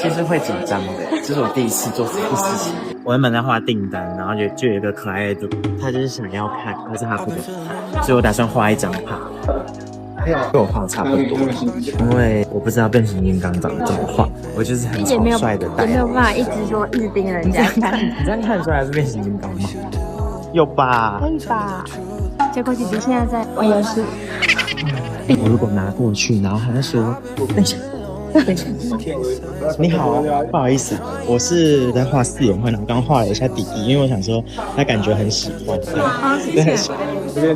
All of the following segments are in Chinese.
其实会紧张的，这是我第一次做这件事情。我原本在画订单，然后就有一个可爱的，他就是想要看，可是他不能看，所以我打算画一张卡。跟我画的差不多，因为我不知道变形金刚长得怎么画，我就是很草率的带，也没有办法一直盯人家看。你这样看得出来是变形金刚吗？有吧？可以吧？结果姐姐现在在玩游戏。我如果拿过去，然后他就说等一下，你好，不好意思，我是在画4眼绘，然后刚画了一下弟弟，因为我想说他感觉很喜欢。好，谢谢。这边，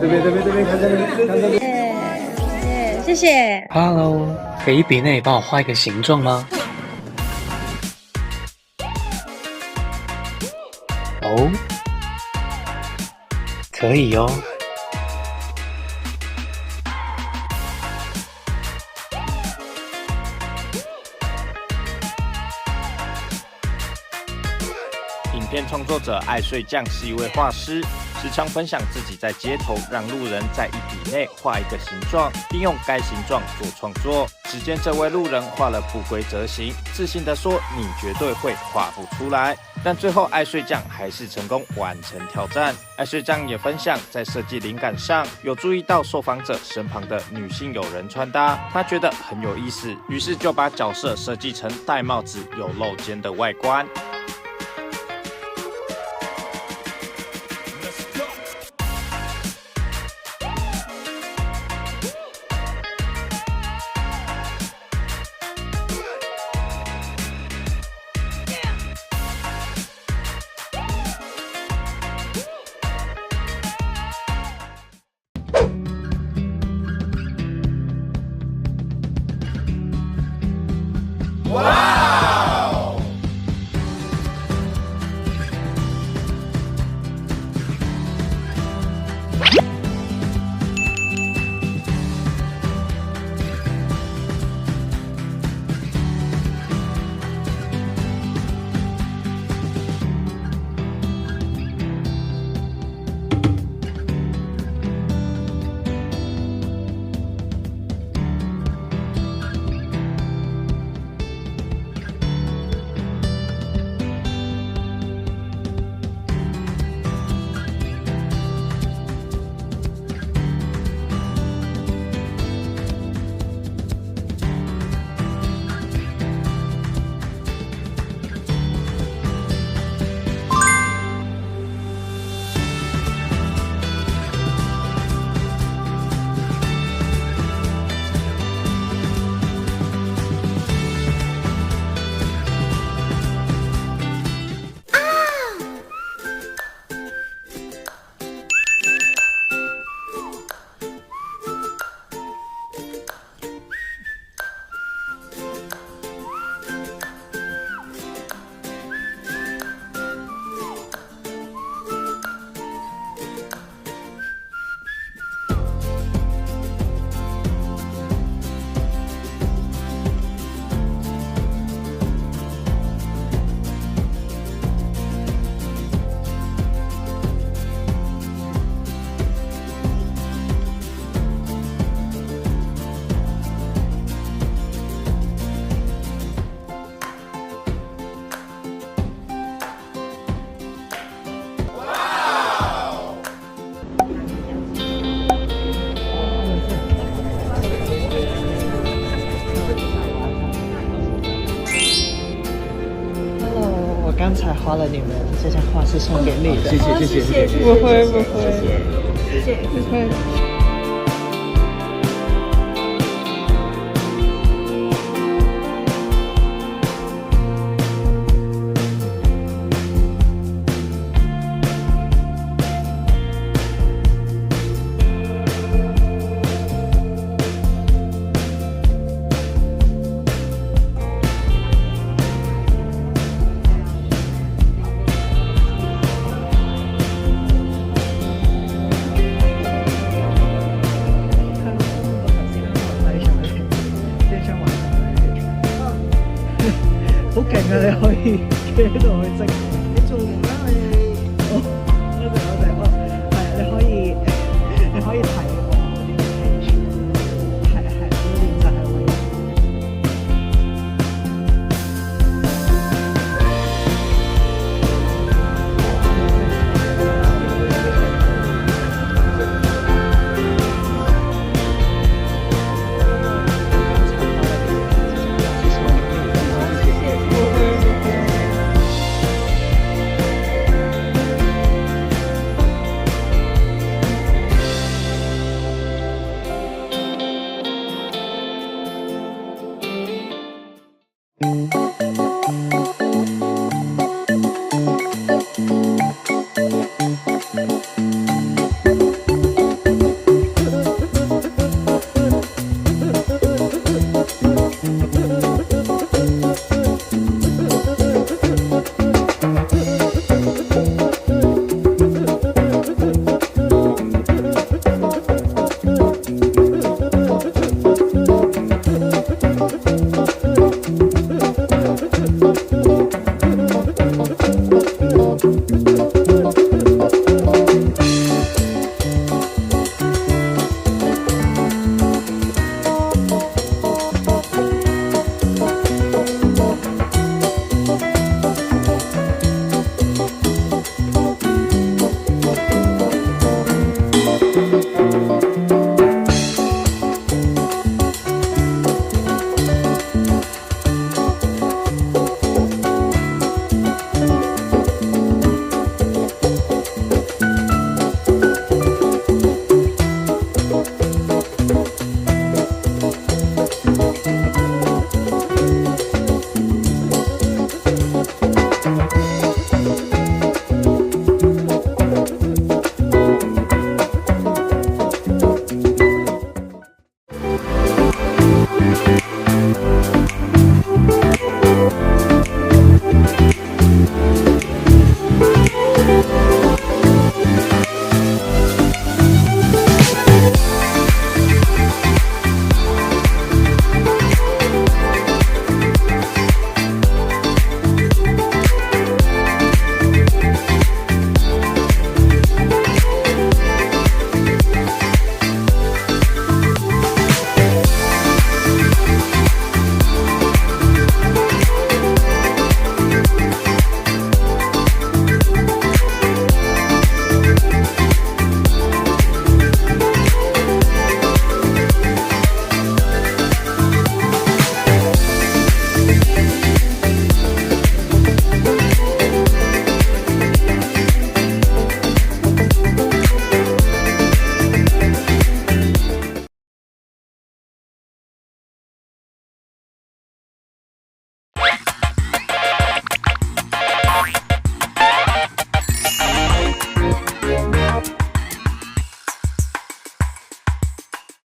看这边。谢谢。Hello， 可以笔内帮我画一个形状吗？哦，可以哦。影片创作者爱睡酱是一位画师，时常分享自己在街头让路人在一笔内画一个形状，并用该形状做创作。只见这位路人画了不规则形，自信地说：“你绝对会画不出来。”但最后爱睡酱还是成功完成挑战。爱睡酱也分享，在设计灵感上有注意到受访者身旁的女性友人穿搭，他觉得很有意思，于是就把角色设计成戴帽子有露肩的外观。哇！刚才画了你们这张画是送给你的，谢谢，不会，谢谢，不会。好勁啊！你可以企喺度去識，你做完啦你。哦，多謝。係啊，你可以提。